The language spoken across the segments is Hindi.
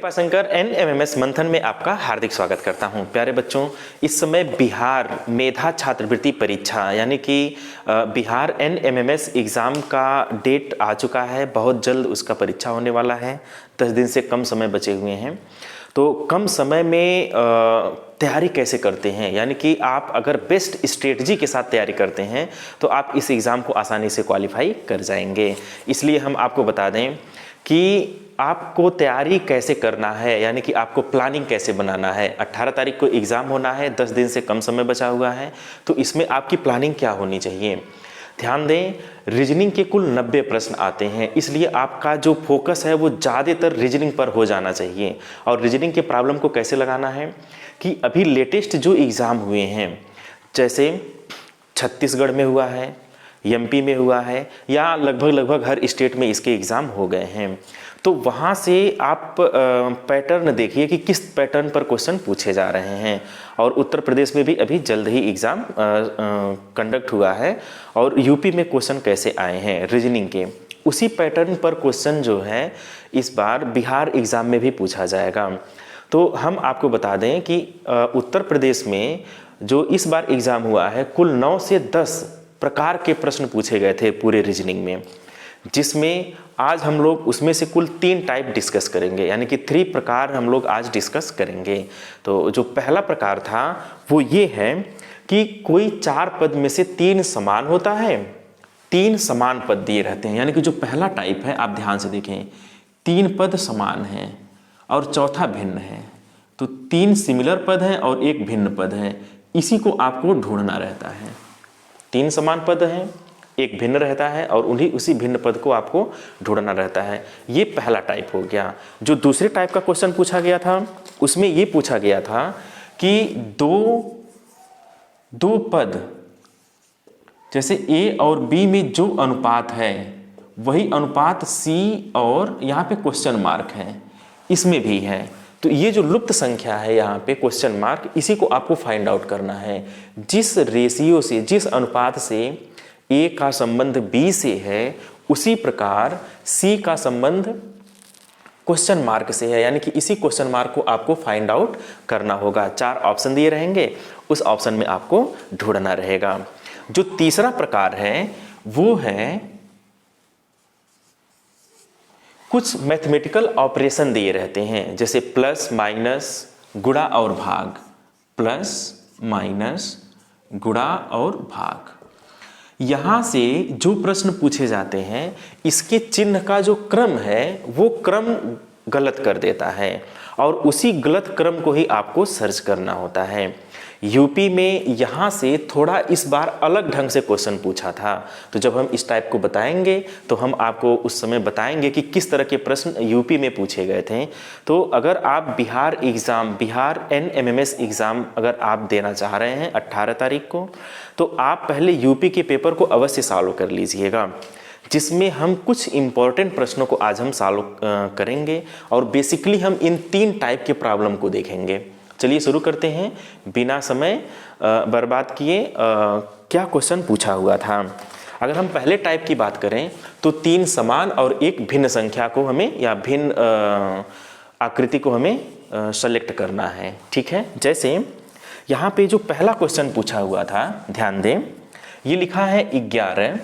कृपाशंकर एनएमएमएस मंथन में आपका हार्दिक स्वागत करता हूं। प्यारे बच्चों, इस समय बिहार मेधा छात्रवृत्ति परीक्षा यानी कि बिहार एनएमएमएस एग्ज़ाम का डेट आ चुका है। बहुत जल्द उसका परीक्षा होने वाला है। 10 दिन से कम समय बचे हुए हैं। तो कम समय में तैयारी कैसे करते हैं, यानी कि आप अगर बेस्ट स्ट्रेटजी के साथ तैयारी करते हैं तो आप इस एग्ज़ाम को आसानी से क्वालिफाई कर जाएंगे। इसलिए हम आपको बता दें कि आपको तैयारी कैसे करना है, यानी कि आपको प्लानिंग कैसे बनाना है। 18 तारीख को एग्ज़ाम होना है, 10 दिन से कम समय बचा हुआ है, तो इसमें आपकी प्लानिंग क्या होनी चाहिए। ध्यान दें, रीजनिंग के कुल 90 प्रश्न आते हैं, इसलिए आपका जो फोकस है वो ज़्यादातर रीजनिंग पर हो जाना चाहिए। और रीजनिंग के प्रॉब्लम को कैसे लगाना है कि अभी लेटेस्ट जो एग्ज़ाम हुए हैं, जैसे छत्तीसगढ़ में हुआ है, एमपी में हुआ है, या लगभग हर स्टेट में इसके एग्ज़ाम हो गए हैं, तो वहाँ से आप पैटर्न देखिए कि किस पैटर्न पर क्वेश्चन पूछे जा रहे हैं। और उत्तर प्रदेश में भी अभी जल्द ही एग्ज़ाम कंडक्ट हुआ है, और यूपी में क्वेश्चन कैसे आए हैं रीजनिंग के, उसी पैटर्न पर क्वेश्चन जो है इस बार बिहार एग्ज़ाम में भी पूछा जाएगा। तो हम आपको बता दें कि उत्तर प्रदेश में जो इस बार एग्ज़ाम हुआ है, कुल 9 से 10 प्रकार के प्रश्न पूछे गए थे पूरे रीजनिंग में, जिसमें आज हम लोग उसमें से कुल 3 टाइप डिस्कस करेंगे, यानी कि 3 प्रकार हम लोग आज डिस्कस करेंगे। तो जो पहला प्रकार था वो ये है कि कोई 4 पद में से 3 समान होता है, 3 समान पद दिए रहते हैं। यानी कि जो पहला टाइप है, आप ध्यान से देखें, 3 पद समान हैं और चौथा भिन्न है। तो 3 सिमिलर पद हैं और 1 भिन्न पद है, इसी को आपको ढूंढना रहता है। 3 समान पद हैं, 1 भिन्न रहता है, और उसी भिन्न पद को आपको ढूंढना रहता है। ये पहला टाइप हो गया। जो दूसरे टाइप का क्वेश्चन पूछा गया था, उसमें ये पूछा गया था कि दो पद, जैसे ए और बी में जो अनुपात है वही अनुपात सी, और यहाँ पे क्वेश्चन मार्क है, इसमें भी है। तो ये जो लुप्त संख्या है यहाँ पे क्वेश्चन मार्क, इसी को आपको फाइंड आउट करना है। जिस रेशियो से, जिस अनुपात से ए का संबंध बी से है, उसी प्रकार सी का संबंध क्वेश्चन मार्क से है, यानी कि इसी क्वेश्चन मार्क को आपको फाइंड आउट करना होगा। 4 ऑप्शन दिए रहेंगे, उस ऑप्शन में आपको ढूंढना रहेगा। जो तीसरा प्रकार है वो है कुछ मैथमेटिकल ऑपरेशन दिए रहते हैं, जैसे प्लस माइनस, गुणा और भाग, प्लस माइनस, गुणा और भाग। यहाँ से जो प्रश्न पूछे जाते हैं, इसके चिन्ह का जो क्रम है वो क्रम गलत कर देता है, और उसी गलत क्रम को ही आपको सर्च करना होता है। यूपी में यहाँ से थोड़ा इस बार अलग ढंग से क्वेश्चन पूछा था, तो जब हम इस टाइप को बताएंगे तो हम आपको उस समय बताएंगे कि किस तरह के प्रश्न यूपी में पूछे गए थे। तो अगर आप Bihar exam, Bihar NMIMS exam अगर आप देना चाह रहे हैं 18 तारीख को, तो आप पहले यूपी के पेपर को अवश्य सॉल्व कर लीजिएगा, जिसमें हम कुछ इम्पॉर्टेंट प्रश्नों को आज हम सॉल्व करेंगे, और बेसिकली हम इन 3 टाइप के प्रॉब्लम को देखेंगे। चलिए शुरू करते हैं बिना समय बर्बाद किए। क्या क्वेश्चन पूछा हुआ था। अगर हम पहले टाइप की बात करें तो 3 समान और 1 भिन्न संख्या को हमें, या भिन्न आकृति को हमें सेलेक्ट करना है। ठीक है, जैसे यहाँ पे जो पहला क्वेश्चन पूछा हुआ था, ध्यान दें, ये लिखा है 11,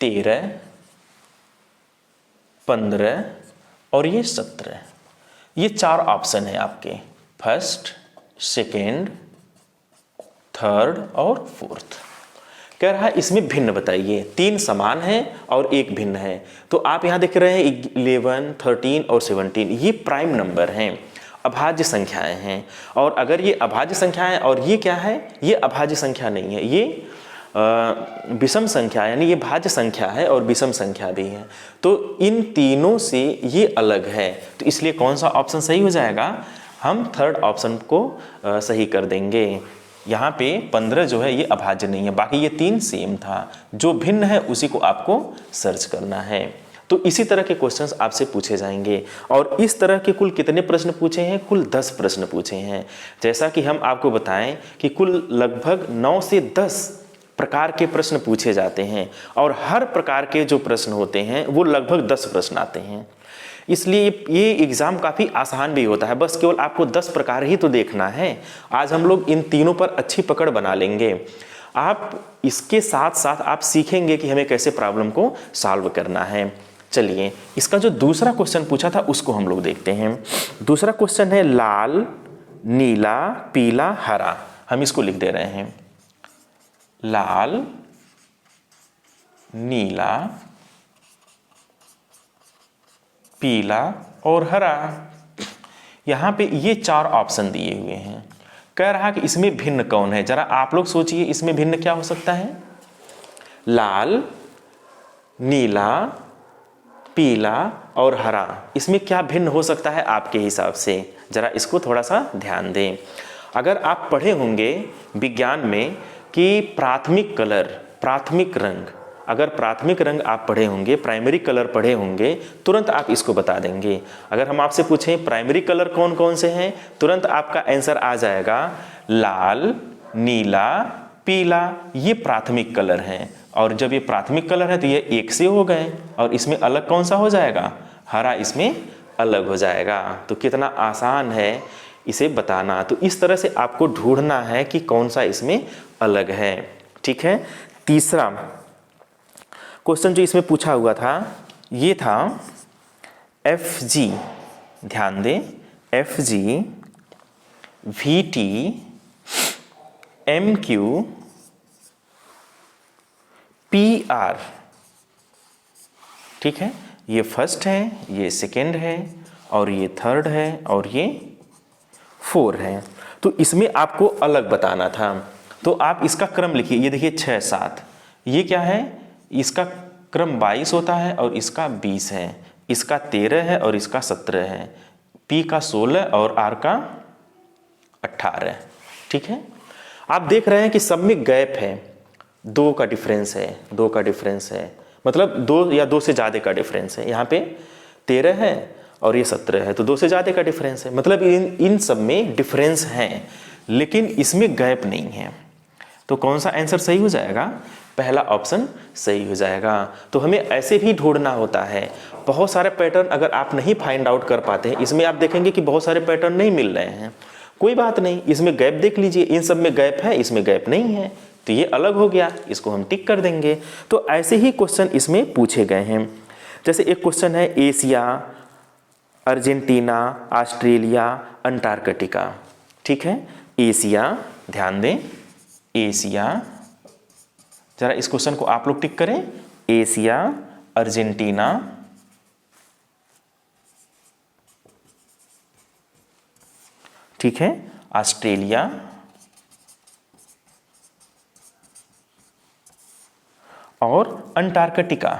13, 15 और ये 17। ये 4 ऑप्शन है आपके, फर्स्ट, सेकेंड, थर्ड और फोर्थ। कह रहा है इसमें भिन्न बताइए। 3 समान है और 1 भिन्न है। तो आप यहाँ देख रहे हैं 11, 13 और 17, ये प्राइम नंबर हैं, अभाज्य संख्याएं हैं। और अगर ये अभाज्य संख्याएं, और ये क्या है, ये अभाज्य संख्या नहीं है, ये विषम संख्या, यानी ये भाज्य संख्या है और विषम संख्या भी है। तो इन तीनों से ये अलग है, तो इसलिए कौन सा ऑप्शन सही हो जाएगा, हम थर्ड ऑप्शन को सही कर देंगे। यहाँ पे 15 जो है ये अभाज्य नहीं है, बाकी ये 3 सेम था। जो भिन्न है उसी को आपको सर्च करना है। तो इसी तरह के क्वेश्चंस आपसे पूछे जाएंगे, और इस तरह के कुल कितने प्रश्न पूछे हैं, कुल 10 प्रश्न पूछे हैं। जैसा कि हम आपको बताएं कि कुल लगभग 9 से 10 प्रकार के प्रश्न पूछे जाते हैं, और हर प्रकार के जो प्रश्न होते हैं वो लगभग 10 प्रश्न आते हैं। इसलिए ये एग्ज़ाम काफ़ी आसान भी होता है। बस केवल आपको 10 प्रकार ही तो देखना है। आज हम लोग इन तीनों पर अच्छी पकड़ बना लेंगे। आप इसके साथ साथ आप सीखेंगे कि हमें कैसे प्रॉब्लम को सॉल्व करना है। चलिए, इसका जो दूसरा क्वेश्चन पूछा था उसको हम लोग देखते हैं। दूसरा क्वेश्चन है लाल, नीला, पीला, हरा। हम इसको लिख दे रहे हैं, लाल, नीला, पीला और हरा। यहां पे ये 4 ऑप्शन दिए हुए हैं। कह रहा कि इसमें भिन्न कौन है। जरा आप लोग सोचिए, इसमें भिन्न क्या हो सकता है। लाल, नीला, पीला और हरा, इसमें क्या भिन्न हो सकता है आपके हिसाब से। जरा इसको थोड़ा सा ध्यान दें। अगर आप पढ़े होंगे विज्ञान में कि प्राथमिक कलर, प्राथमिक रंग, अगर प्राथमिक रंग आप पढ़े होंगे, प्राइमरी कलर पढ़े होंगे, तुरंत आप इसको बता देंगे। अगर हम आपसे पूछें प्राइमरी कलर कौन कौन से हैं, तुरंत आपका आंसर आ जाएगा लाल, नीला, पीला, ये प्राथमिक कलर हैं। और जब ये प्राथमिक कलर है तो ये एक से हो गए, और इसमें अलग कौन सा हो जाएगा, हरा इसमें अलग हो जाएगा। तो कितना आसान है इसे बताना। तो इस तरह से आपको ढूंढना है कि कौन सा इसमें अलग है। ठीक है। तीसरा क्वेश्चन जो इसमें पूछा हुआ था ये था FG, ध्यान दें, FG, VT, MQ, PR। ठीक है, ये फर्स्ट है, ये सेकेंड है, और ये थर्ड है, और ये 4 है। तो इसमें आपको अलग बताना था। तो आप इसका क्रम लिखिए। ये देखिए 6, 7, ये क्या है, इसका क्रम 22 होता है और इसका 20 है, इसका 13 है और इसका 17 है, P का 16 और R का 18। ठीक है। आप देख रहे हैं कि सब में गैप है, 2 का डिफरेंस है, 2 का डिफरेंस है, मतलब 2 या 2 से ज़्यादा का डिफरेंस है। यहाँ पे 13 है और ये 17 है, तो 2 से ज़्यादा का डिफरेंस है। मतलब इन सब में डिफरेंस है, लेकिन इसमें गैप नहीं है। तो कौन सा आंसर सही हो जाएगा, पहला ऑप्शन सही हो जाएगा। तो हमें ऐसे भी ढूंढना होता है। बहुत सारे पैटर्न अगर आप नहीं फाइंड आउट कर पाते हैं, इसमें आप देखेंगे कि बहुत सारे पैटर्न नहीं मिल रहे हैं, कोई बात नहीं, इसमें गैप देख लीजिए, इन सब में गैप है, इसमें गैप नहीं है, तो ये अलग हो गया, इसको हम टिक कर देंगे। तो ऐसे ही क्वेश्चन इसमें पूछे गए हैं। जैसे एक क्वेश्चन है एशिया, अर्जेंटीना, ऑस्ट्रेलिया, अंटार्कटिका। ठीक है, एशिया, ध्यान दें, एशिया, जरा इस क्वेश्चन को आप लोग टिक करें, एशिया, अर्जेंटीना, ठीक है, ऑस्ट्रेलिया, और अंटार्कटिका।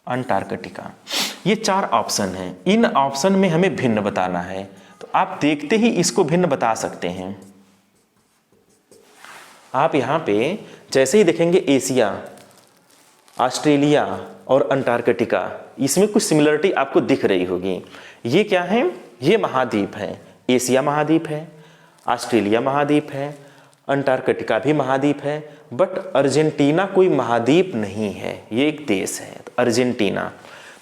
अंटार्कटिका, ये 4 ऑप्शन हैं। इन ऑप्शन में हमें भिन्न बताना है। तो आप देखते ही इसको भिन्न बता सकते हैं। आप यहाँ पे जैसे ही देखेंगे एशिया, ऑस्ट्रेलिया और अंटार्कटिका, इसमें कुछ सिमिलरिटी आपको दिख रही होगी। ये क्या है, ये महाद्वीप है, एशिया महाद्वीप है, ऑस्ट्रेलिया महाद्वीप है, अंटार्कटिका भी महाद्वीप है, बट अर्जेंटीना कोई महाद्वीप नहीं है, ये एक देश है, तो अर्जेंटीना,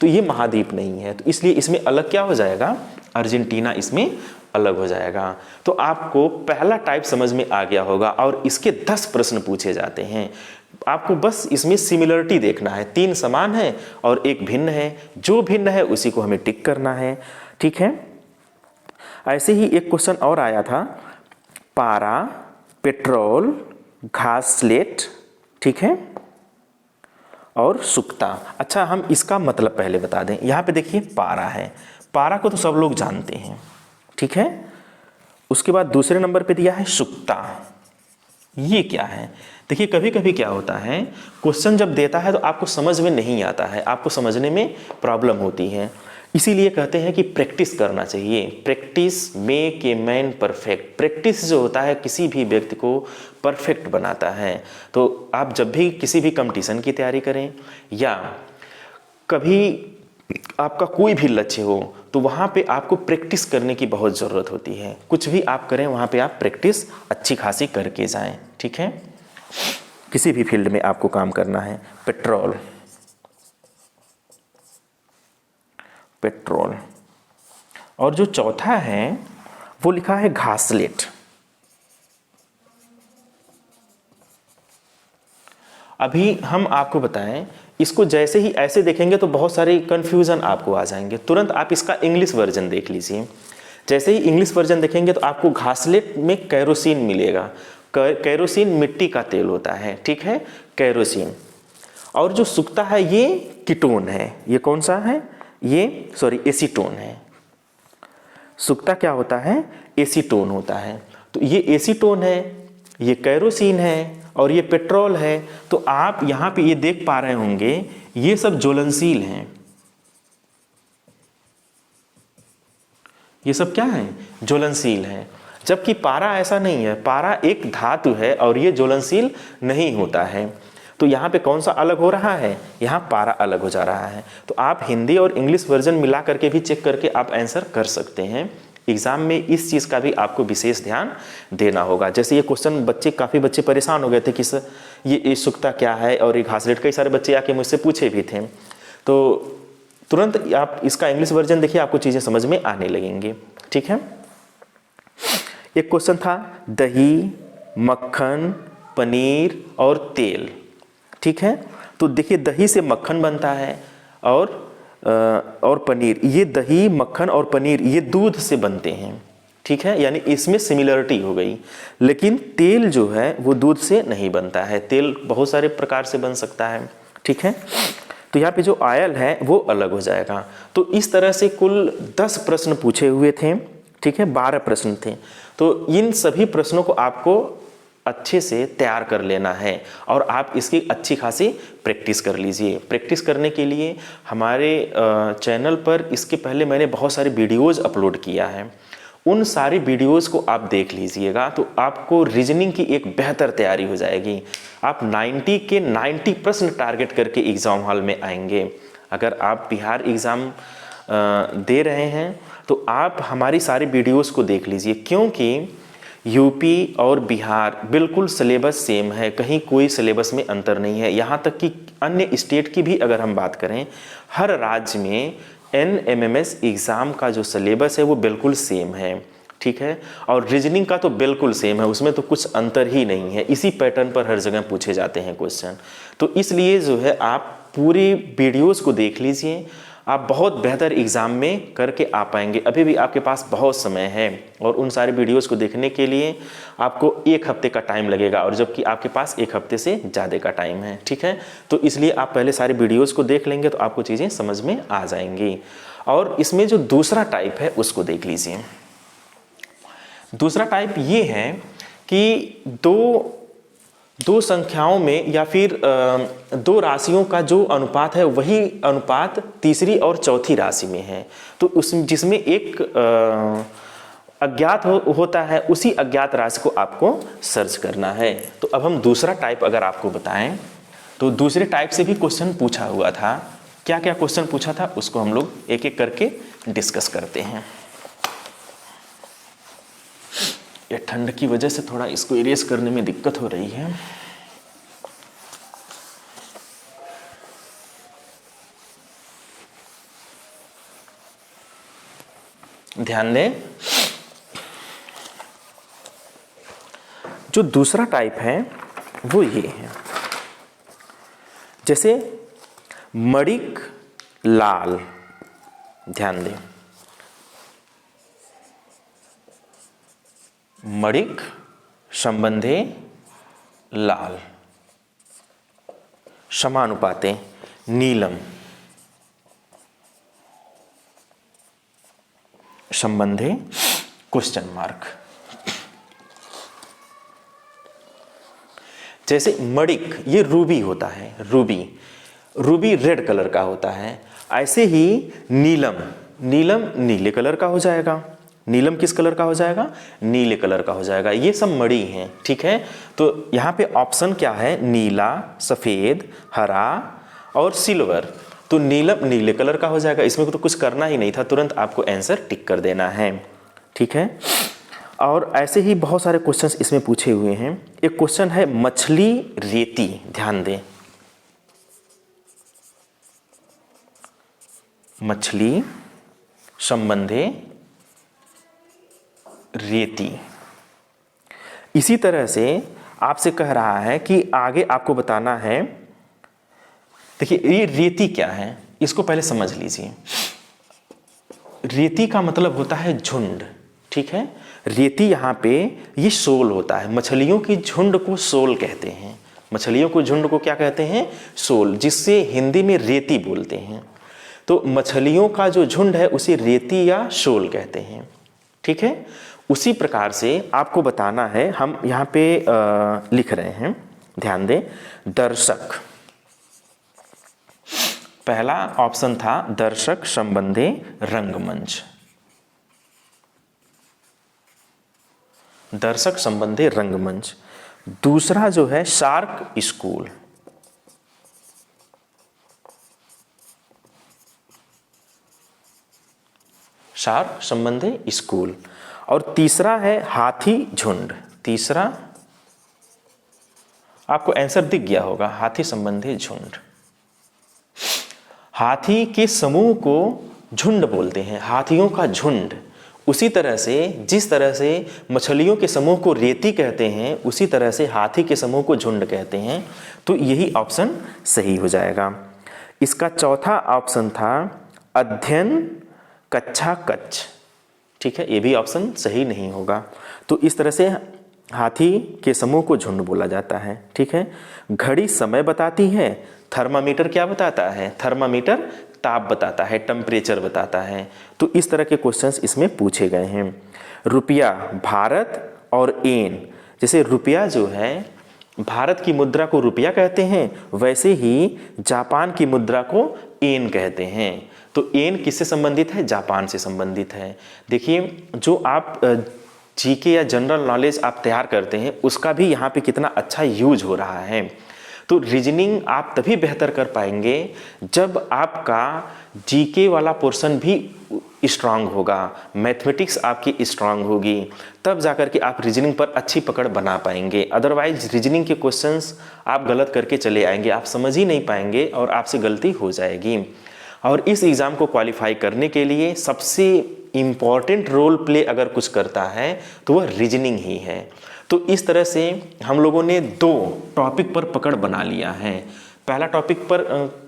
तो ये महाद्वीप नहीं है। तो इसलिए इसमें अलग क्या हो जाएगा, अर्जेंटीना इसमें अलग हो जाएगा। तो आपको पहला टाइप समझ में आ गया होगा, और इसके 10 प्रश्न पूछे जाते हैं। आपको बस इसमें सिमिलरिटी देखना है, 3 समान है और 1 भिन्न है, जो भिन्न है उसी को हमें टिक करना है। ठीक है। ऐसे ही एक क्वेश्चन और आया था, पारा, पेट्रोल, घासलेट, ठीक है, और सुक्ता। अच्छा, हम इसका मतलब पहले बता दें। यहाँ पे देखिए पारा है, पारा को तो सब लोग जानते हैं, ठीक है। उसके बाद दूसरे नंबर पे दिया है सुक्ता। ये क्या है, देखिए कभी कभी क्या होता है, क्वेश्चन जब देता है तो आपको समझ में नहीं आता है, आपको समझने में प्रॉब्लम होती है। इसीलिए कहते हैं कि प्रैक्टिस करना चाहिए। Practice make a man perfect. Practice जो होता है किसी भी व्यक्ति को परफेक्ट बनाता है। तो आप जब भी किसी भी कंपटीशन की तैयारी करें या कभी आपका कोई भी लक्ष्य हो, तो वहाँ पे आपको प्रैक्टिस करने की बहुत ज़रूरत होती है। कुछ भी आप करें वहाँ पे आप प्रैक्टिस अच्छी खासी करके जाएं, ठीक है। किसी भी फील्ड में आपको काम करना है। Petrol, petrol. और जो चौथा है वो लिखा है घासलेट। अभी हम आपको बताएं, इसको जैसे ही ऐसे देखेंगे तो बहुत सारे कंफ्यूजन आपको आ जाएंगे। तुरंत आप इसका इंग्लिश वर्जन देख लीजिए। जैसे ही इंग्लिश वर्जन देखेंगे तो आपको घासलेट में कैरोसिन मिलेगा। कैरोसिन मिट्टी का तेल होता है, ठीक है, कैरोसिन। और जो सूखता है ये कीटोन है। ये कौन सा है? ये एसीटोन है। सूखता क्या होता है? एसीटोन होता है। तो ये एसीटोन है, ये कैरोसिन है और ये पेट्रोल है। तो आप यहाँ पे ये देख पा रहे होंगे ये सब ज्वलनशील हैं। ये सब क्या है? ज्वलनशील है। जबकि पारा ऐसा नहीं है। पारा एक धातु है और ये ज्वलनशील नहीं होता है। तो यहाँ पे कौन सा अलग हो रहा है? यहाँ पारा अलग हो जा रहा है। तो आप हिंदी और इंग्लिश वर्जन मिला करके भी चेक करके आप आंसर कर सकते हैं। एग्जाम में इस चीज़ का भी आपको विशेष ध्यान देना होगा। जैसे ये क्वेश्चन काफ़ी बच्चे परेशान हो गए थे कि सर ये सूखता क्या है और ये घासलेट, कई सारे बच्चे आके मुझसे पूछे भी थे। तो तुरंत आप इसका इंग्लिश वर्जन देखिए, आपको चीज़ें समझ में आने लगेंगी, ठीक है। एक क्वेश्चन था दही, मक्खन, पनीर और तेल, ठीक है। तो देखिए दही से मक्खन बनता है और पनीर, ये दही, मक्खन और पनीर ये दूध से बनते हैं, ठीक है, यानी इसमें सिमिलरिटी हो गई। लेकिन तेल जो है वो दूध से नहीं बनता है। तेल बहुत सारे प्रकार से बन सकता है, ठीक है। तो यहाँ पे जो ऑयल है वो अलग हो जाएगा। तो इस तरह से कुल 10 प्रश्न पूछे हुए थे, ठीक है, 12 प्रश्न थे। तो इन सभी प्रश्नों को आपको अच्छे से तैयार कर लेना है और आप इसकी अच्छी खासी प्रैक्टिस कर लीजिए। प्रैक्टिस करने के लिए हमारे चैनल पर इसके पहले मैंने बहुत सारे वीडियोज़ अपलोड किया है। उन सारी वीडियोज़ को आप देख लीजिएगा तो आपको रीजनिंग की एक बेहतर तैयारी हो जाएगी। आप 90 के 90 प्रश्न टारगेट करके एग्ज़ाम हॉल में आएंगे। अगर आप बिहार एग्ज़ाम दे रहे हैं तो आप हमारी सारी वीडियोज़ को देख लीजिए, क्योंकि यूपी और बिहार बिल्कुल सिलेबस सेम है, कहीं कोई सिलेबस में अंतर नहीं है। यहाँ तक कि अन्य स्टेट की भी अगर हम बात करें, हर राज्य में NMMS एग्ज़ाम का जो सिलेबस है वो बिल्कुल सेम है, ठीक है। और रीजनिंग का तो बिल्कुल सेम है, उसमें तो कुछ अंतर ही नहीं है। इसी पैटर्न पर हर जगह पूछे जाते हैं क्वेश्चन। तो इसलिए जो है आप पूरी वीडियोज़ को देख लीजिए, आप बहुत बेहतर एग्ज़ाम में करके आ पाएंगे। अभी भी आपके पास बहुत समय है और उन सारे वीडियोज़ को देखने के लिए आपको 1 हफ्ते का टाइम लगेगा, और जबकि आपके पास 1 हफ्ते से ज़्यादा का टाइम है, ठीक है। तो इसलिए आप पहले सारे वीडियोज़ को देख लेंगे तो आपको चीज़ें समझ में आ जाएंगी। और इसमें जो दूसरा टाइप है उसको देख लीजिए। दूसरा टाइप ये है कि दो संख्याओं में या फिर 2 राशियों का जो अनुपात है वही अनुपात तीसरी और चौथी राशि में है। तो जिसमें एक अज्ञात होता है, उसी अज्ञात राशि को आपको सर्च करना है। तो अब हम दूसरा टाइप अगर आपको बताएं तो दूसरे टाइप से भी क्वेश्चन पूछा हुआ था। क्या क्या क्वेश्चन पूछा था उसको हम लोग एक एक करके डिस्कस करते हैं। ये ठंड की वजह से थोड़ा इसको इरेज करने में दिक्कत हो रही है। ध्यान दें, जो दूसरा टाइप है वो ये है। जैसे मणिक लाल, ध्यान दें, मणिक संबंधे लाल, समानुपाते नीलम, संबंधे क्वेश्चन मार्क। जैसे मणिक ये रूबी होता है, रूबी रेड कलर का होता है। ऐसे ही नीलम नीले कलर का हो जाएगा। नीलम किस कलर का हो जाएगा? नीले कलर का हो जाएगा। ये सब मणि हैं, ठीक है। तो यहाँ पे ऑप्शन क्या है? नीला, सफ़ेद, हरा और सिल्वर। तो नीलम नीले कलर का हो जाएगा। इसमें तो कुछ करना ही नहीं था, तुरंत आपको आंसर टिक कर देना है, ठीक है। और ऐसे ही बहुत सारे क्वेश्चंस इसमें पूछे हुए हैं। एक क्वेश्चन है मछली रेती, ध्यान दें, मछली संबंधी रेती। इसी तरह से आपसे कह रहा है कि आगे आपको बताना है, देखिए ये रेती क्या है इसको पहले समझ लीजिए। रेती का मतलब होता है झुंड, ठीक है। रेती यहाँ पे ये शोल होता है, मछलियों की झुंड को शोल कहते हैं। मछलियों को झुंड को क्या कहते हैं? शोल, जिससे हिंदी में रेती बोलते हैं। तो मछलियों का जो झुंड है उसे रेती या शोल कहते हैं, ठीक है। उसी प्रकार से आपको बताना है, हम यहाँ पे लिख रहे हैं, ध्यान दें, दर्शक। पहला ऑप्शन था दर्शक संबंधी रंगमंच, दर्शक संबंधी रंगमंच। दूसरा जो है शार्क स्कूल, शार्क संबंधी स्कूल। और तीसरा है हाथी झुंड। तीसरा आपको आंसर दिख गया होगा, हाथी संबंधी झुंड। हाथी के समूह को झुंड बोलते हैं, हाथियों का झुंड। उसी तरह से जिस तरह से मछलियों के समूह को रेती कहते हैं, उसी तरह से हाथी के समूह को झुंड कहते हैं। तो यही ऑप्शन सही हो जाएगा। इसका चौथा ऑप्शन था अध्ययन कक्षा कच्छ, ठीक है, ये भी ऑप्शन सही नहीं होगा। तो इस तरह से हाथी के समूह को झुंड बोला जाता है, ठीक है। घड़ी समय बताती है, थर्मामीटर क्या बताता है? थर्मामीटर ताप बताता है, टेम्परेचर बताता है। तो इस तरह के क्वेश्चंस इसमें पूछे गए हैं। रुपया, भारत और येन, जैसे रुपया जो है भारत की मुद्रा को रुपया कहते हैं, वैसे ही जापान की मुद्रा को येन कहते हैं। तो येन किससे संबंधित है? जापान से संबंधित है। देखिए जो आप जीके या जनरल नॉलेज आप तैयार करते हैं उसका भी यहाँ पे कितना अच्छा यूज हो रहा है। तो रीजनिंग आप तभी बेहतर कर पाएंगे जब आपका जीके वाला पोर्शन भी स्ट्रांग होगा, मैथमेटिक्स आपकी स्ट्रांग होगी, तब जाकर के आप रीजनिंग पर अच्छी पकड़ बना पाएंगे। अदरवाइज रीजनिंग के क्वेश्चंस आप गलत करके चले आएंगे, आप समझ ही नहीं पाएंगे और आपसे गलती हो जाएगी। और इस एग्ज़ाम को क्वालिफाई करने के लिए सबसे इम्पॉर्टेंट रोल प्ले अगर कुछ करता है तो वह रीजनिंग ही है। तो इस तरह से हम लोगों ने 2 टॉपिक पर पकड़ बना लिया है। पहला टॉपिक पर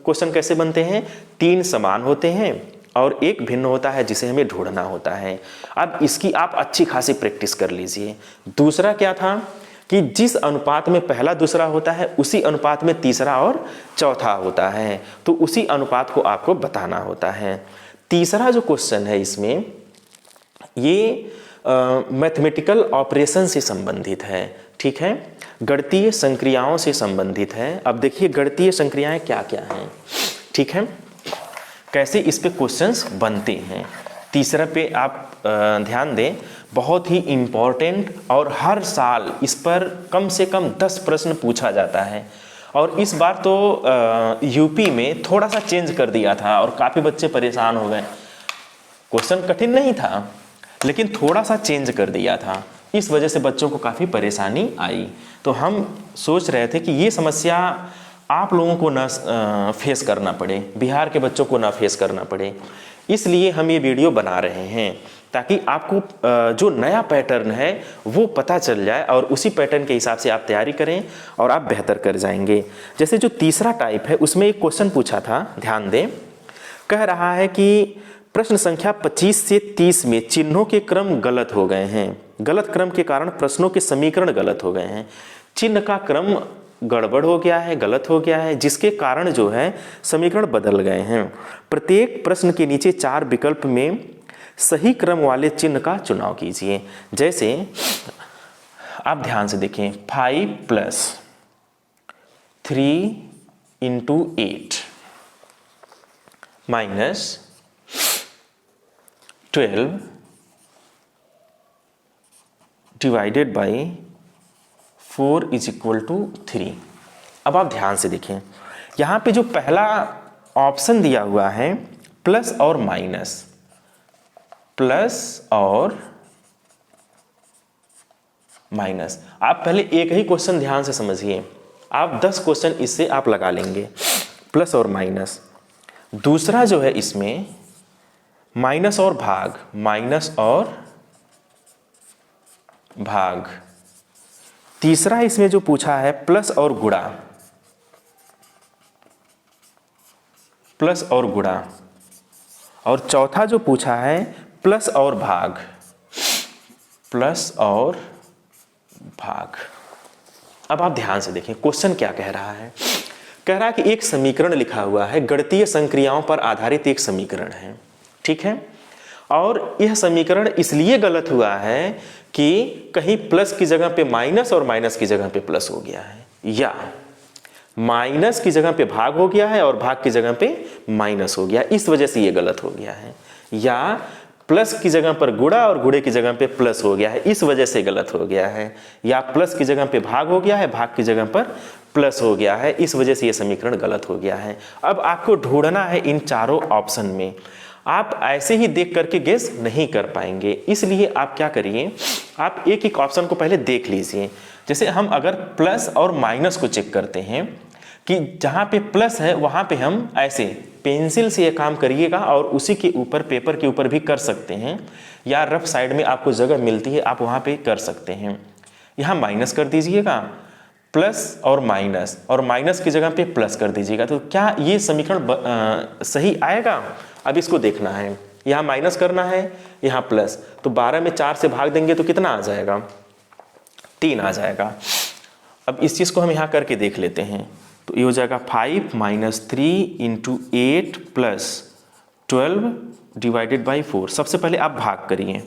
क्वेश्चन कैसे बनते हैं? 3 समान होते हैं और 1 भिन्न होता है जिसे हमें ढूंढना होता है। अब इसकी आप अच्छी खासी प्रैक्टिस कर लीजिए। दूसरा क्या था कि जिस अनुपात में पहला दूसरा होता है उसी अनुपात में तीसरा और चौथा होता है, तो उसी अनुपात को आपको बताना होता है। तीसरा जो क्वेश्चन है इसमें ये मैथमेटिकल ऑपरेशन से संबंधित है, ठीक है, गणितीय संक्रियाओं से संबंधित है। अब देखिए गणितीय संक्रियाएं क्या क्या हैं, ठीक है, कैसे इस पे क्वेश्चंस बनते हैं। तीसरा पे आप ध्यान दें, बहुत ही इम्पॉर्टेंट और हर साल इस पर कम से कम 10 प्रश्न पूछा जाता है। और इस बार तो यूपी में थोड़ा सा चेंज कर दिया था और काफ़ी बच्चे परेशान हो गए। क्वेश्चन कठिन नहीं था लेकिन थोड़ा सा चेंज कर दिया था, इस वजह से बच्चों को काफ़ी परेशानी आई। तो हम सोच रहे थे कि ये समस्या आप लोगों को ना फेस करना पड़े, बिहार के बच्चों को ना फेस करना पड़े, इसलिए हम ये वीडियो बना रहे हैं ताकि आपको जो नया पैटर्न है वो पता चल जाए और उसी पैटर्न के हिसाब से आप तैयारी करें और आप बेहतर कर जाएंगे। जैसे जो तीसरा टाइप है उसमें एक क्वेश्चन पूछा था, ध्यान दें, कह रहा है कि प्रश्न संख्या 25 से 30 में चिन्हों के क्रम गलत हो गए हैं। गलत क्रम के कारण प्रश्नों के समीकरण गलत हो गए हैं। चिन्ह का क्रम गड़बड़ हो गया है, गलत हो गया है, जिसके कारण जो है समीकरण बदल गए हैं। प्रत्येक प्रश्न के नीचे 4 विकल्प में सही क्रम वाले चिन्ह का चुनाव कीजिए। जैसे आप ध्यान से देखें, 5 + 3 × 8 -12 डिवाइडेड बाई 4 = 3। अब आप ध्यान से देखें, यहाँ पे जो पहला ऑप्शन दिया हुआ है प्लस और माइनस, प्लस और माइनस। आप पहले एक ही क्वेश्चन ध्यान से समझिए, आप 10 क्वेश्चन इससे आप लगा लेंगे, प्लस और माइनस। दूसरा जो है इसमें माइनस और भाग, माइनस और भाग। तीसरा इसमें जो पूछा है प्लस और गुणा, प्लस और गुणा। और चौथा जो पूछा है प्लस और भाग, प्लस और भाग। अब आप ध्यान से देखें क्वेश्चन क्या कह रहा है। कह रहा है कि एक समीकरण लिखा हुआ है, गणितीय संक्रियाओं पर आधारित एक समीकरण है, ठीक है। और यह समीकरण इसलिए गलत हुआ है कि कहीं प्लस की जगह पे माइनस और माइनस की जगह पे प्लस हो गया है, या माइनस की जगह पे भाग हो गया है और भाग की जगह पे माइनस हो गया, इस वजह से ये गलत हो गया है। या प्लस की जगह पर गुणा और गुणे की जगह पे प्लस हो गया है, इस वजह से गलत हो गया है। या प्लस की जगह पे भाग हो गया है, भाग की जगह पर प्लस हो गया है, इस वजह से ये समीकरण गलत हो गया है। अब आपको ढूंढना है इन चारों ऑप्शन में। आप ऐसे ही देख करके गेस नहीं कर पाएंगे, इसलिए आप क्या करिए, आप एक एक ऑप्शन को पहले देख लीजिए। जैसे हम अगर प्लस और माइनस को चेक करते हैं कि जहाँ पे प्लस है वहाँ पे हम ऐसे पेंसिल से ये काम करिएगा, और उसी के ऊपर पेपर के ऊपर भी कर सकते हैं, या रफ साइड में आपको जगह मिलती है आप वहाँ पे कर सकते हैं। यहाँ माइनस कर दीजिएगा, प्लस और माइनस की जगह पे प्लस कर दीजिएगा। तो क्या ये समीकरण सही आएगा? अब इसको देखना है। यहाँ माइनस करना है, यहाँ प्लस, तो 12 में 4 से भाग देंगे तो कितना आ जाएगा? 3 आ जाएगा। अब इस चीज़ को हम यहाँ करके देख लेते हैं। तो ये हो जाएगा 5 - 3 × 8 + 12 / 4। सबसे पहले आप भाग करिए,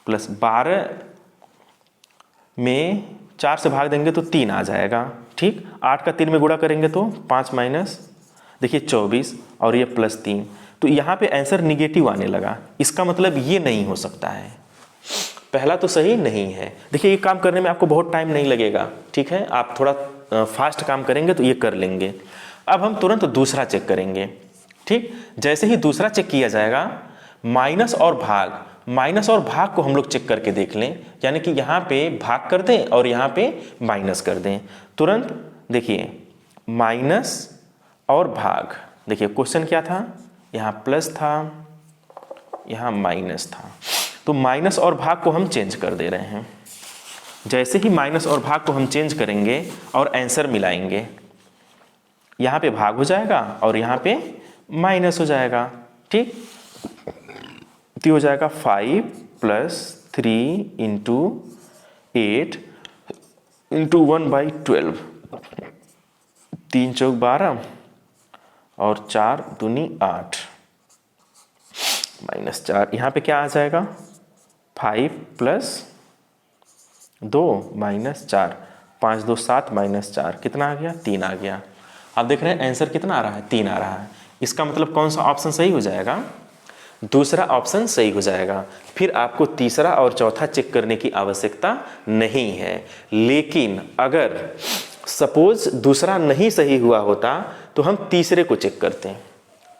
प्लस 12 में 4 से भाग देंगे तो 3 आ जाएगा, ठीक। 8 का 3 में गुणा करेंगे तो 5 - देखिए 24, और ये +3। तो यहाँ पे आंसर निगेटिव आने लगा, इसका मतलब ये नहीं हो सकता है, पहला तो सही नहीं है। देखिए ये काम करने में आपको बहुत टाइम नहीं लगेगा, ठीक है, आप थोड़ा फास्ट काम करेंगे तो ये कर लेंगे। अब हम तुरंत दूसरा चेक करेंगे, ठीक। जैसे ही दूसरा चेक किया जाएगा, माइनस और भाग को हम लोग चेक करके देख लें, यानी कि यहाँ पे भाग कर दें और यहाँ पे माइनस कर दें। तुरंत देखिए माइनस और भाग, देखिए क्वेश्चन क्या था, यहाँ प्लस था, यहाँ माइनस था, तो माइनस और भाग को हम चेंज कर दे रहे हैं। जैसे ही माइनस और भाग को हम चेंज करेंगे और आंसर मिलाएंगे, यहाँ पे भाग हो जाएगा और यहाँ पे माइनस हो जाएगा, ठीक। तो हो जाएगा 5 + 3 × 8 × 1/12, 3 × 4 = 12 और 4 दूनी 8 -4। यहाँ पे क्या आ जाएगा? 5 + 2 - 4, 5 2 7 -4, कितना आ गया? 3 आ गया। आप देख रहे हैं आंसर कितना आ रहा है? 3 आ रहा है। इसका मतलब कौन सा ऑप्शन सही हो जाएगा? दूसरा ऑप्शन सही हो जाएगा। फिर आपको तीसरा और चौथा चेक करने की आवश्यकता नहीं है। लेकिन अगर सपोज दूसरा नहीं सही हुआ होता तो हम तीसरे को चेक करते हैं,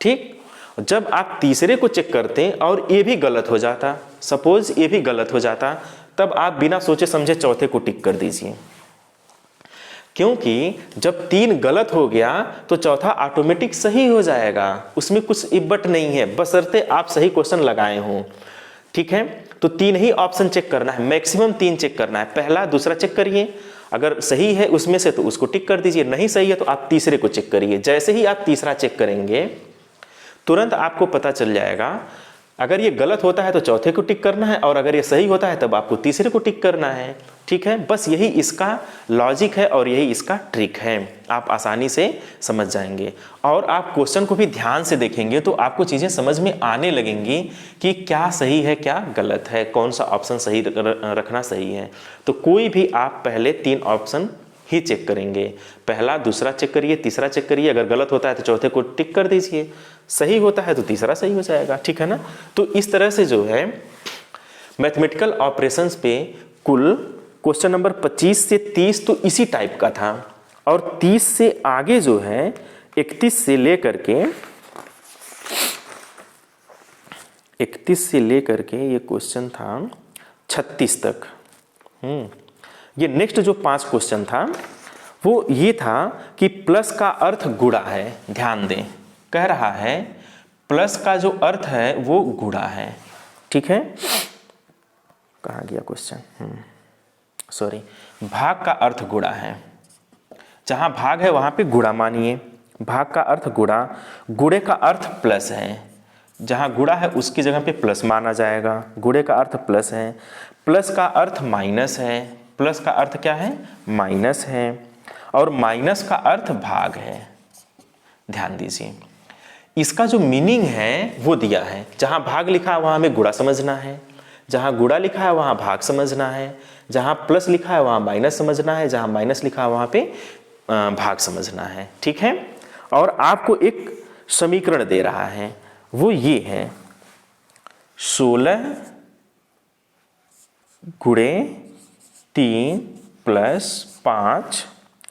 ठीक। जब आप तीसरे को चेक करते और ये भी गलत हो जाता, सपोज ये भी गलत हो जाता, तब आप बिना सोचे समझे चौथे को टिक कर दीजिए, क्योंकि जब 3 गलत हो गया तो चौथा ऑटोमेटिक सही हो जाएगा, उसमें कुछ इब्बट नहीं है, बशर्ते आप सही क्वेश्चन लगाए हों, ठीक है। तो 3 ही ऑप्शन चेक करना है, मैक्सिमम 3 चेक करना है। पहला दूसरा चेक करिए, अगर सही है उसमें से तो उसको टिक कर दीजिए, नहीं सही है तो आप तीसरे को चेक करिए। जैसे ही आप तीसरा चेक करेंगे तुरंत आपको पता चल जाएगा, अगर ये गलत होता है तो चौथे को टिक करना है, और अगर ये सही होता है तब आपको तीसरे को टिक करना है, ठीक है। बस यही इसका लॉजिक है और यही इसका ट्रिक है, आप आसानी से समझ जाएंगे। और आप क्वेश्चन को भी ध्यान से देखेंगे तो आपको चीज़ें समझ में आने लगेंगी कि क्या सही है क्या गलत है, कौन सा ऑप्शन सही रखना सही है। तो कोई भी आप पहले 3 ऑप्शन ही चेक करेंगे, पहला दूसरा चेक करिए, तीसरा चेक करिए, अगर गलत होता है तो चौथे को टिक कर दीजिए, सही होता है तो तीसरा सही हो जाएगा, ठीक है ना। तो इस तरह से जो है मैथमेटिकल ऑपरेशंस पे कुल क्वेश्चन नंबर 25 से 30 तो इसी टाइप का था, और 30 से आगे जो है 31 से लेकर के 31 से लेकर के ये क्वेश्चन था 36 तक। ये नेक्स्ट जो 5 क्वेश्चन था वो ये था कि प्लस का अर्थ गुणा है। ध्यान दें, कह रहा है प्लस का जो अर्थ है वो गुणा है। ठीक है, कहाँ गया क्वेश्चन, सॉरी, भाग का अर्थ गुणा है। जहाँ भाग है वहाँ पे गुणा मानिए। भाग का अर्थ गुणा, गुणे का अर्थ प्लस है। जहाँ गुणा है उसकी जगह पे प्लस माना जाएगा। गुणे का अर्थ प्लस है, प्लस का अर्थ माइनस है। प्लस का अर्थ क्या है? माइनस है। और माइनस का अर्थ भाग है। ध्यान दीजिए, इसका जो मीनिंग है वो दिया है। जहाँ भाग लिखा है वहाँ हमें गुणा समझना है, जहाँ गुणा लिखा है वहाँ भाग समझना है, जहाँ प्लस लिखा है वहाँ माइनस समझना है, जहाँ माइनस लिखा है वहाँ पे भाग समझना है। ठीक है, और आपको एक समीकरण दे रहा है, वो ये है 16 गुणे 3 प्लस 5,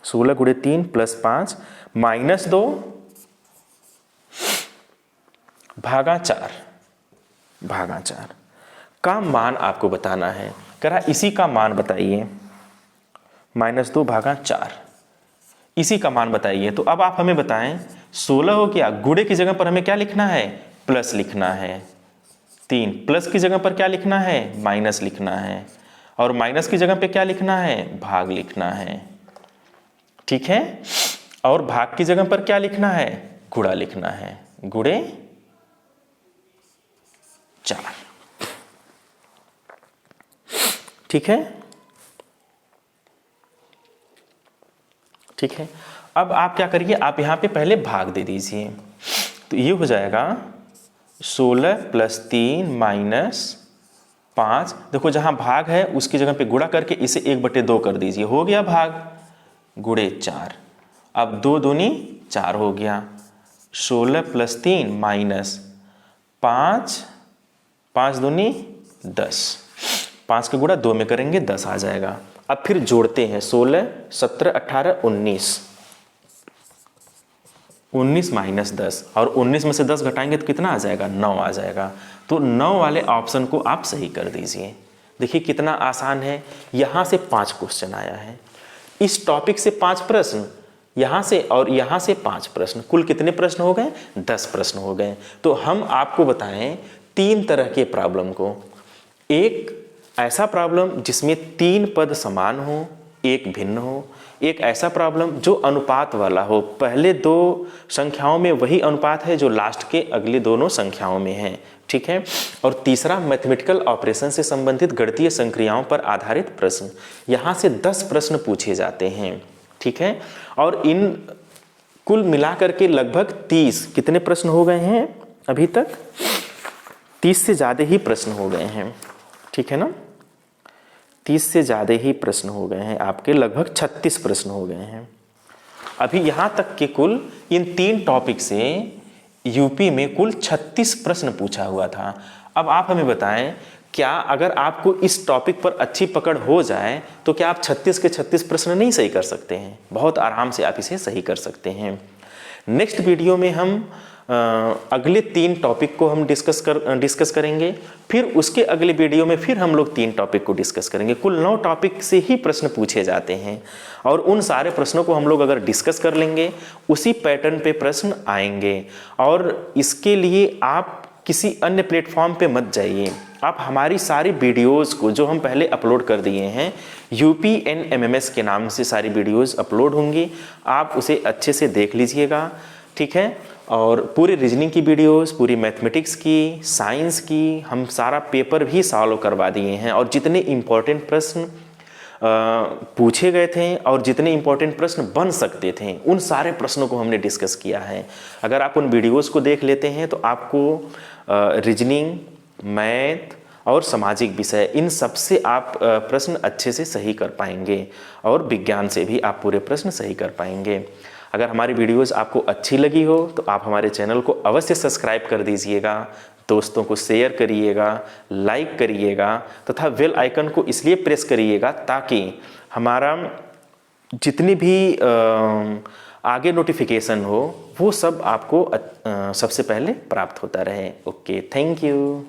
16 गुणे 3 प्लस 5 माइनस 2 भागा 4 का मान आपको बताना है। करा इसी का मान बताइए, -2 भागा 4, इसी का मान बताइए। तो अब आप हमें बताएं 16 हो गया, गुणे की जगह पर हमें क्या लिखना है? प्लस लिखना है। 3 प्लस की जगह पर क्या लिखना है? माइनस लिखना है। और माइनस की जगह पे क्या लिखना है? भाग लिखना है। ठीक है, और भाग की जगह पर क्या लिखना है? गुणा लिखना है। गुणे 4। ठीक है, ठीक है। अब आप क्या करिए, आप यहां पे पहले भाग दे दीजिए। तो ये हो जाएगा 16 प्लस 3 माइनस 5। देखो जहां भाग है उसकी जगह पे गुणा करके इसे 1/2 कर दीजिए, हो गया भाग। गुणे 4, अब 2 दूनी 4 हो गया। 16 प्लस 3 माइनस 5, 5 दूनी 10, 5 का गुणा 2 में करेंगे 10 आ जाएगा। अब फिर जोड़ते हैं 16, 17, 18, 19, 19 माइनस 10, और 19 में से 10 घटाएंगे तो कितना आ जाएगा? 9 आ जाएगा। तो 9 वाले ऑप्शन को आप सही कर दीजिए। देखिए कितना आसान है। यहाँ से 5 क्वेश्चन आया है, इस टॉपिक से 5 प्रश्न, यहाँ से और यहाँ से 5 प्रश्न, कुल कितने प्रश्न हो गए? 10 प्रश्न हो गए। तो हम आपको बताएं 3 तरह के प्रॉब्लम को। एक ऐसा प्रॉब्लम जिसमें 3 पद समान हो, एक भिन्न हो। एक ऐसा प्रॉब्लम जो अनुपात वाला हो, पहले 2 संख्याओं में वही अनुपात है जो लास्ट के अगले दोनों संख्याओं में है। ठीक है, और तीसरा मैथमेटिकल ऑपरेशन से संबंधित गणितीय संक्रियाओं पर आधारित प्रश्न। यहाँ से 10 प्रश्न पूछे जाते हैं। ठीक है, और इन कुल मिलाकर के लगभग 30 कितने प्रश्न हो गए हैं अभी तक? 30 से ज़्यादा ही प्रश्न हो गए हैं। ठीक है ना, 30 से ज़्यादा ही प्रश्न हो गए हैं आपके, लगभग 36 प्रश्न हो गए हैं अभी यहाँ तक के। कुल इन 3 टॉपिक से यूपी में कुल 36 प्रश्न पूछा हुआ था। अब आप हमें बताएं, क्या अगर आपको इस टॉपिक पर अच्छी पकड़ हो जाए तो क्या आप 36 के 36 प्रश्न नहीं सही कर सकते हैं? बहुत आराम से आप इसे सही कर सकते हैं। नेक्स्ट वीडियो में हम अगले 3 टॉपिक को हम डिस्कस करेंगे। फिर उसके अगले वीडियो में फिर हम लोग 3 टॉपिक को डिस्कस करेंगे। कुल 9 टॉपिक से ही प्रश्न पूछे जाते हैं, और उन सारे प्रश्नों को हम लोग अगर डिस्कस कर लेंगे उसी पैटर्न पे प्रश्न आएंगे। और इसके लिए आप किसी अन्य प्लेटफॉर्म पे मत जाइए, आप हमारी सारी वीडियोज़ को जो हम पहले अपलोड कर दिए हैं, UPNMMS के नाम से सारी वीडियोज़ अपलोड होंगी, आप उसे अच्छे से देख लीजिएगा। ठीक है, और पूरी रीजनिंग की वीडियोस, पूरी मैथमेटिक्स की, साइंस की, हम सारा पेपर भी सॉल्व करवा दिए हैं। और जितने इम्पोर्टेंट प्रश्न पूछे गए थे और जितने इम्पोर्टेंट प्रश्न बन सकते थे उन सारे प्रश्नों को हमने डिस्कस किया है। अगर आप उन वीडियोस को देख लेते हैं तो आपको रीजनिंग, मैथ और सामाजिक विषय, इन सब से आप प्रश्न अच्छे से सही कर पाएंगे, और विज्ञान से भी आप पूरे प्रश्न सही कर पाएंगे। अगर हमारी वीडियोस आपको अच्छी लगी हो तो आप हमारे चैनल को अवश्य सब्सक्राइब कर दीजिएगा, दोस्तों को शेयर करिएगा, लाइक करिएगा, तथा बेल आइकन को इसलिए प्रेस करिएगा ताकि हमारा जितनी भी आगे नोटिफिकेशन हो वो सब आपको सबसे पहले प्राप्त होता रहे। Okay, thank you.